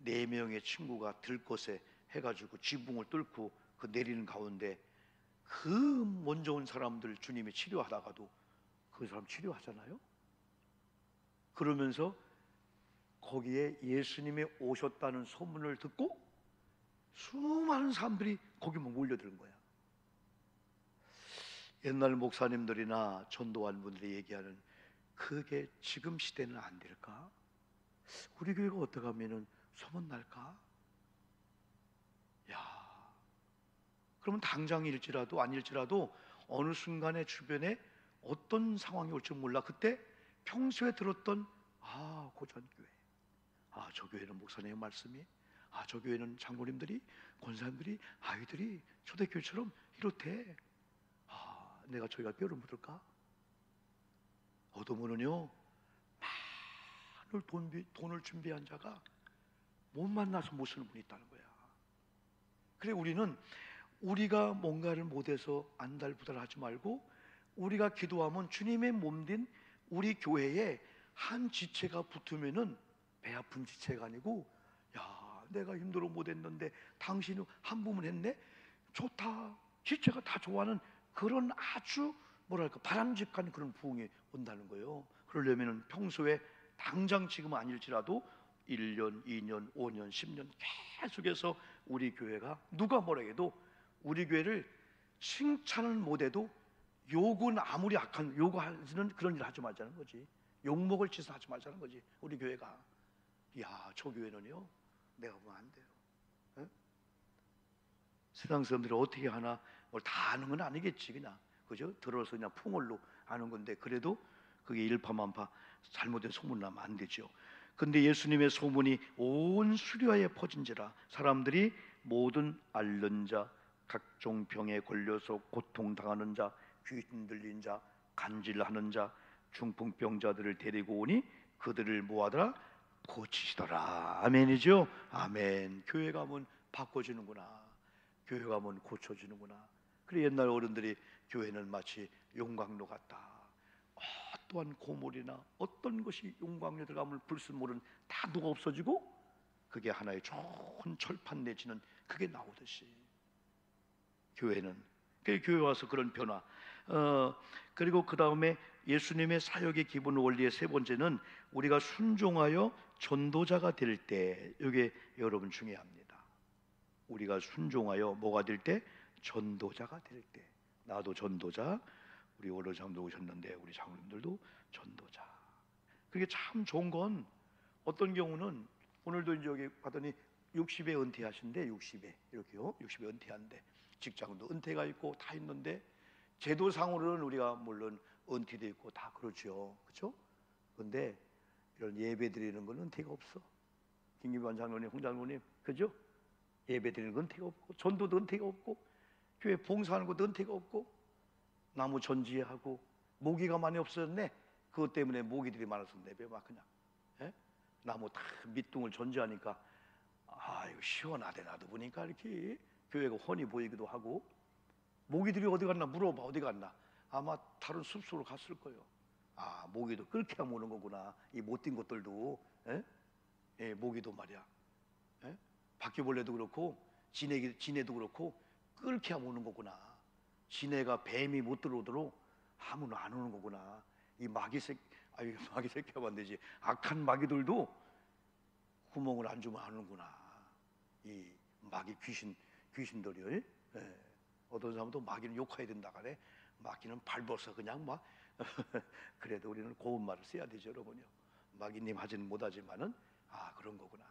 4명의 친구가 들것에 해가지고 지붕을 뚫고 그 내리는 가운데 그 먼저 온 사람들 주님이 치료하다가도 그 사람 치료하잖아요. 그러면서 거기에 예수님이 오셨다는 소문을 듣고 수많은 사람들이 거기 몰려드는 거야. 옛날 목사님들이나 전도한 분들이 얘기하는 그게 지금 시대는 안 될까? 우리 교회가 어떻게 하면은 소문날까? 야, 그러면 당장일지라도 아닐지라도 어느 순간에 주변에 어떤 상황이 올지 몰라. 그때 평소에 들었던 고전교회, 저 교회는 목사님의 말씀이, 저 교회는 장로님들이, 권사님들이, 아이들이 초대교회처럼 이렇대. 내가 저희가 뼈를 묻을까? 어두문은요, 많은 돈을 준비한 자가 못 만나서 못 쓰는 분이 있다는 거야. 그래, 우리는 우리가 뭔가를 못해서 안달부달하지 말고 우리가 기도하면 주님의 몸된 우리 교회에 한 지체가 붙으면은 배 아픈 지체가 아니고, 야, 내가 힘들어 못했는데 당신이 한 부분 했네? 좋다. 지체가 다 좋아하는 그런 아주 뭐랄까 바람직한 그런 부흥이 온다는 거예요. 그러려면은 평소에 당장 지금 아닐지라도 1년, 2년, 5년, 10년 계속해서 우리 교회가 누가 뭐라 해도 우리 교회를 칭찬을 못해도 욕은 아무리 요구하는 그런 일 하지 말자는 거지. 욕먹을 짓을 하지 말자는 거지. 우리 교회가, 야, 저 교회는요 내가 보면 안 돼요. 에? 세상 사람들이 어떻게 하나 뭘 다 아는 건 아니겠지. 그냥 그죠? 들어서 그냥 풍월로 아는 건데 그래도 그게 일파만파 잘못된 소문 나면 안 되죠. 근데 예수님의 소문이 온 수리아에 퍼진지라. 사람들이 모든 앓는 자, 각종 병에 걸려서 고통당하는 자, 귀신 들린 자, 간질하는 자, 중풍병자들을 데리고 오니 그들을 모아다가 고치시더라. 아멘이죠? 아멘. 교회 가면 바꿔지는구나. 교회 가면 고쳐지는구나. 그래, 옛날 어른들이 교회는 마치 용광로 같다. 또한 고물이나 어떤 것이 용광로에 들어가면 불순 물은 다 녹아 없어지고 그게 하나의 좋은 철판 내지는 그게 나오듯이 교회는, 그 교회 와서 그런 변화. 그리고 그 다음에 예수님의 사역의 기본 원리의 세 번째는 우리가 순종하여 전도자가 될 때, 이게 여러분 중요합니다. 우리가 순종하여 뭐가 될 때? 전도자가 될 때. 나도 전도자, 우리 원로장도 오셨는데 우리 장로님들도 전도자. 그게 참 좋은 건 어떤 경우는 오늘도 이제 여기 봤더니 60에 은퇴하신대. 60에 이렇게요. 60에 은퇴한대. 직장도 은퇴가 있고 다 있는데 제도상으로는 우리가 물론 은퇴도 있고 다 그렇죠. 그렇죠? 근데 이런 예배 드리는 건 은퇴가 없어. 김기관 장로님, 홍 장로님, 그죠? 예배 드리는 건 은퇴가 없고 전도도 은퇴가 없고 교회 봉사하는 것도 은퇴가 없고 나무 전지하고 모기가 많이 없어졌네. 그것 때문에 모기들이 많아서 내배 막 그냥 나무 다 밑둥을 전지하니까 이거 시원하대. 나도 보니까 이렇게 교회가 훤히 보이기도 하고. 모기들이 어디 갔나 물어봐. 어디 갔나? 아마 다른 숲속으로 갔을 거예요. 모기도 그렇게 하면 오는 거구나. 이 못된 것들도 모기도 말이야. 바퀴벌레도 그렇고 지네도 그렇고 그렇게 하면 오는 거구나. 지네가 뱀이 못 들어오도록 하면 안 오는 거구나. 이 마귀 새끼 하면 안 되지. 악한 마귀들도 구멍을 안 주면 안 오는구나. 이 마귀 귀신들이. 어떤 사람도 마귀는 욕해야 된다 그래. 마귀는 밟아서 그냥 막 그래도 우리는 고운 말을 써야 되죠, 여러분요. 마귀님 하지는 못하지만은 그런 거구나.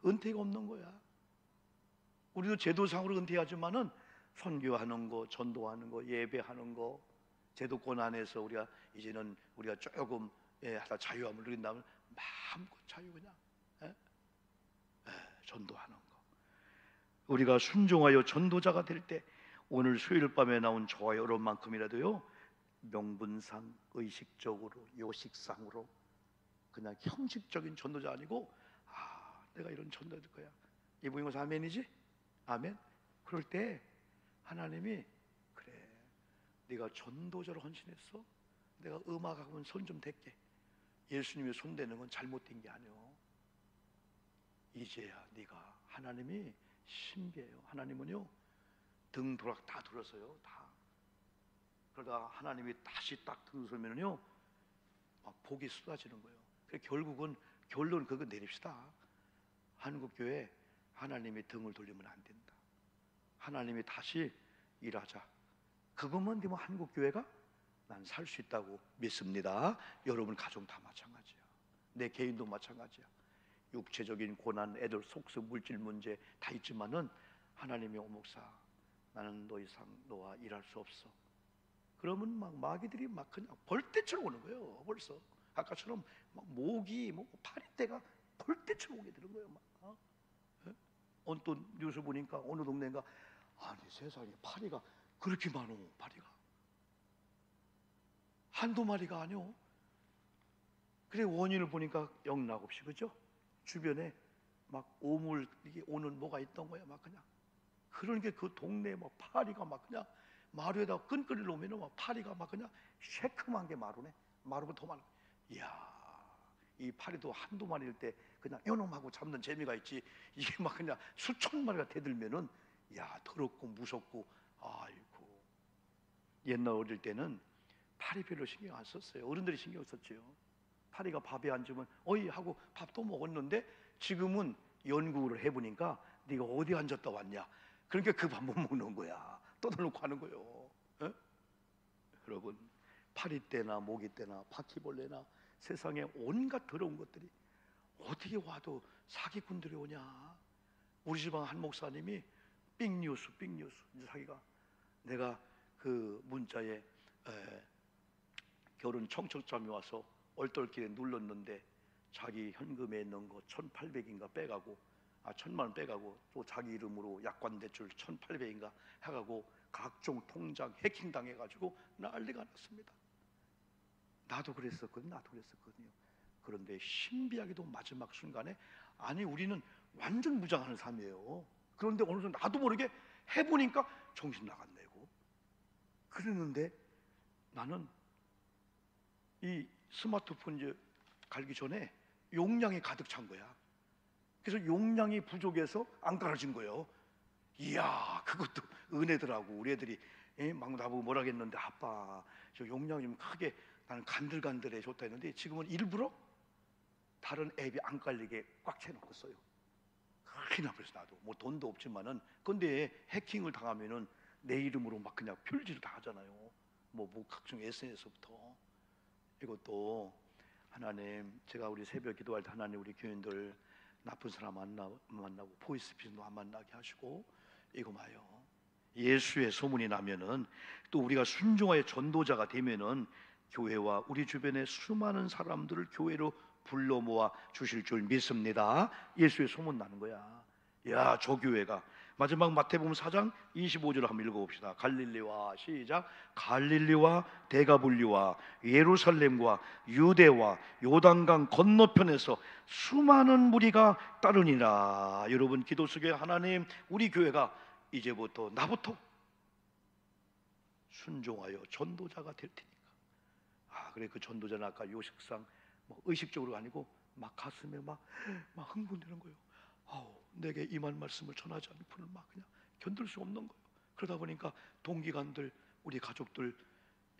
은퇴가 없는 거야. 우리도 제도상으로 은퇴하지만은 선교하는 거, 전도하는 거, 예배하는 거, 제도권 안에서 우리가 이제는 우리가 조금 하다 자유함을 누린다면 마음껏 자유 그냥 전도하는 거. 우리가 순종하여 전도자가 될 때 오늘 수요일 밤에 나온 저와 여러분만큼이라도요, 명분상, 의식적으로, 요식상으로 그냥 형식적인 전도자 아니고 내가 이런 전도할 거야. 이분인 것은 아멘이지? 아멘. 그럴 때 하나님이 그래, 네가 전도자로 헌신했어? 내가 음악하면 손 좀 댈게. 예수님이 손 대는 건 잘못된 게 아니오. 이제야 네가, 하나님이 신비해요. 하나님은요, 등 돌아 다 들었어요. 다. 그러다가 하나님이 다시 딱 들으면요, 막 복이 쏟아지는 거예요. 그래서 결국은 결론 그거 내립시다. 한국교회 하나님이 등을 돌리면 안 된다. 하나님이 다시 일하자. 그것만 되면 한국교회가 난 살 수 있다고 믿습니다. 여러분 가정 다 마찬가지야. 내 개인도 마찬가지야. 육체적인 고난, 애들 속수, 물질 문제 다 있지만은 하나님이 목사, 나는 더 이상 너와 일할 수 없어. 그러면 막 마귀들이 막 그냥 벌떼처럼 오는 거예요. 벌써 아까처럼 막 모기, 파리떼가 벌떼처럼 오게 되는 거예요. 막. 오늘 또 뉴스 보니까 어느 동네인가, 아니 세상에 파리가 그렇게 많어. 파리가 한두 마리가 아니오. 그래 원인을 보니까 영락없이, 그죠? 주변에 막 오물 이게 오는 뭐가 있던 거야. 막 그냥 그런 게 그 동네에 막 파리가 막 그냥 마루에다가 끈끈이 놓으면 막 파리가 막 그냥 쉐큼한 게 마루네. 마루가 더 많아. 이야, 이 파리도 한두 마리일 때 그냥 요놈하고 잡는 재미가 있지, 이게 막 그냥 수천 마리가 대들면은 야, 더럽고 무섭고. 아이고, 옛날 어릴 때는 파리 별로 신경 안 썼어요. 어른들이 신경 썼죠. 파리가 밥에 앉으면 어이 하고 밥도 먹었는데, 지금은 연구를 해보니까 네가 어디 앉았다 왔냐, 그러니까 그 밥 못 먹는 거야. 떠들놓고 하는 거예요. 에? 여러분, 파리떼나 모기떼나 바퀴벌레나 세상에 온갖 더러운 것들이 어떻게 와도 사기꾼들이 오냐. 우리 집안 한 목사님이 빅뉴스 자기가, 내가 그 문자에 결혼 청첩장이 와서 얼떨결에 눌렀는데 자기 현금에 넣은 거 1,800인가 빼가고, 1,000만 원 빼가고, 또 자기 이름으로 약관 대출 1,800인가 해가고 각종 통장 해킹 당해가지고 난리가 났습니다. 나도 그랬었거든요. 그런데 신비하게도 마지막 순간에, 아니 우리는 완전 무장하는 삶이에요. 그런데 어느 순간 나도 모르게 해보니까 정신 나갔네고. 그랬는데 나는 이 스마트폰 이제 갈기 전에 용량이 가득 찬 거야. 그래서 용량이 부족해서 안 깔아진 거예요. 이야, 그것도 은혜더라고. 우리 애들이 막 나보고 뭐라 했는데, 아빠 저 용량이 좀 크게, 나는 간들간들해 좋다 했는데 지금은 일부러 다른 앱이 안 깔리게 꽉 채놓고 써요. 큰일 나버려서 나도 뭐 돈도 없지만은. 근데 해킹을 당하면은 내 이름으로 막 그냥 표지를 다 하잖아요. 뭐 각종 SNS부터. 이것도 하나님, 제가 우리 새벽 기도할 때 하나님 우리 교인들 나쁜 사람 만나고 보이스피싱도 안 만나게 하시고, 이거 봐요. 예수의 소문이 나면은, 또 우리가 순종하여 전도자가 되면은 교회와 우리 주변의 수많은 사람들을 교회로 불러 모아 주실 줄 믿습니다. 예수의 소문 나는 거야. 야, 저 교회가. 마지막 마태복음 4장 25절을 한번 읽어봅시다. 갈릴리와, 시작. 갈릴리와 데가불리와 예루살렘과 유대와 요단강 건너편에서 수많은 무리가 따르니라. 여러분, 기도 속에 하나님, 우리 교회가 이제부터 나부터 순종하여 전도자가 될 테니까. 그래, 그 전도자는 아까 요식상 의식적으로 아니고 막 가슴에 막 흥분되는 거예요. 내게 임한 말씀을 전하지 않는 분을 막 그냥 견딜 수 없는 거예요. 그러다 보니까 동기간들, 우리 가족들,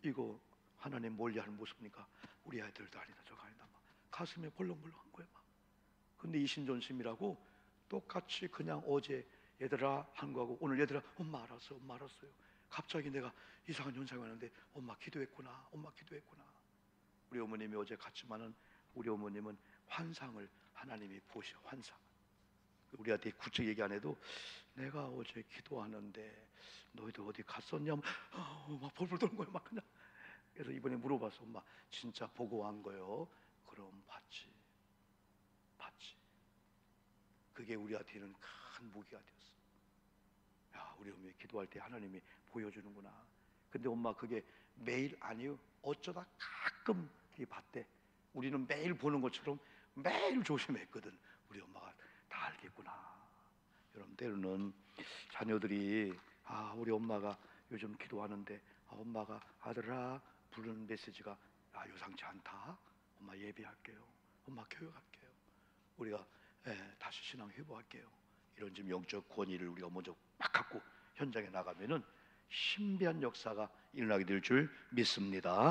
이거 하나님 멀리하는 모습 보니까 우리 아이들도 아니다 저거 아니다 막 가슴에 벌렁벌렁한 거예요. 막. 근데 이신전심이라고 똑같이 그냥 어제 얘들아 한 거하고 오늘 얘들아 엄마 알았어요. 갑자기 내가 이상한 현상이 왔는데 엄마 기도했구나. 우리 어머님이 어제 갔지만은 우리 어머님은 환상을 하나님이 보셔. 환상. 우리한테 구체 얘기 안 해도 내가 어제 기도하는데 너희들 어디 갔었냐? 막 벌벌 떠는 거예요. 막 그냥 그래서 이번에 물어봐서 엄마 진짜 보고 한 거요? 그럼 봤지. 그게 우리한테는 큰 무기가 되었어. 야, 우리 엄마 기도할 때 하나님이 보여주는구나. 근데 엄마 그게 매일 아니요. 어쩌다 가끔 그게 봤대. 우리는 매일 보는 것처럼 매일 조심했거든. 우리 엄마가 다 알겠구나. 여러분 때로는 자녀들이 우리 엄마가 요즘 기도하는데 엄마가 아들아 부르는 메시지가 요상치 않다. 엄마 예배할게요. 엄마 교육할게요. 우리가 다시 신앙 회복할게요. 이런 지금 영적 권위를 우리가 먼저 막 갖고 현장에 나가면은 신비한 역사가 일어나게 될 줄 믿습니다.